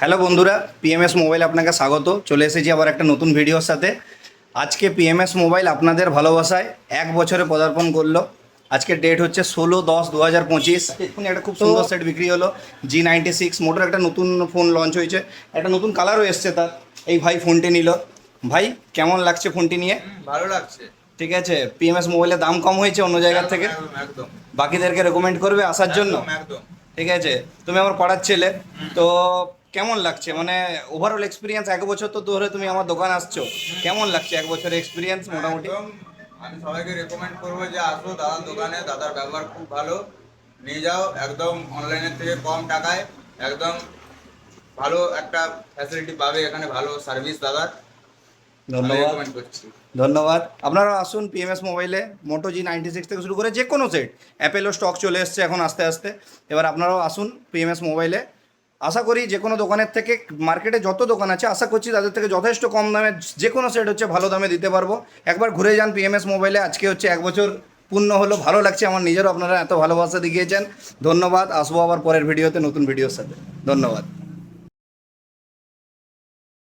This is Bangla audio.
হ্যালো বন্ধুরা, পিএমএস মোবাইল আপনাকে স্বাগত। চলে এসেছি আবার একটা নতুন ভিডিওর সাথে। আজকে পিএমএস মোবাইল আপনাদের ভালোবাসায় 1 বছরে পদার্পণ করলো। আজকের ডেট হচ্ছে 16/10/2025। এক্ষুনি একটা খুব সুন্দর সেট বিক্রি হলো, G96 মোটর। একটা নতুন ফোন লঞ্চ হয়েছে, একটা নতুন কালারও এসছে তার। এই ভাই ফোনটি নিল। ভাই কেমন লাগছে ফোনটি নিয়ে? ভালো লাগছে। ঠিক আছে, পিএমএস মোবাইলের দাম কম হয়েছে অন্য জায়গার থেকে। একদম বাকিদেরকে রেকমেন্ড করবে আসার জন্য। একদম। ঠিক আছে, তুমি আমার পাড়ার ছেলে, তো কেমন লাগছে মানে ওভারঅল এক্সপিরিয়েন্স? 1 বছর তো ধরে তুমি আমার দোকান আসছো, কেমন লাগছে 1 বছরের এক্সপিরিয়েন্স মোটামুটি? একদম। আমি সবাইকে রেকমেন্ড করবো যে আসো দাদার দোকানে, দাদার ব্যবহার খুব ভালো। নিয়ে যাও, একদম অনলাইনের থেকে কম টাকায় একদম ভালো একটা ফ্যাসিলিটি পাবে এখানে, ভালো সার্ভিস দাদার। ধন্যবাদ, রেকমেন্ড করছি। ধন্যবাদ। আপনারা আসুন পিএমএস মোবাইলে। মোটো G96 থেকে শুরু করে যে কোনো সেট, অ্যাপেলও স্টক চলে এসছে এখন আস্তে আস্তে। এবার আপনারাও আসুন পিএমএস মোবাইলে। আশা করি যে কোনো দোকানের থেকে, মার্কেটে যত দোকান আছে আশা করছি তাদের থেকে যথেষ্ট কম দামে যে কোনো সেট হচ্ছে ভালো দামে দিতে পারবো। একবার ঘুরে যান পিএমএস মোবাইলে। আজকে হচ্ছে 1 বছর পূর্ণ হলো, ভালো লাগছে আমার নিজেরও। আপনারা এত ভালোবাসা দেখিয়েছেন, ধন্যবাদ। আসবো আবার পরের ভিডিওতে নতুন ভিডিওর সাথে। ধন্যবাদ।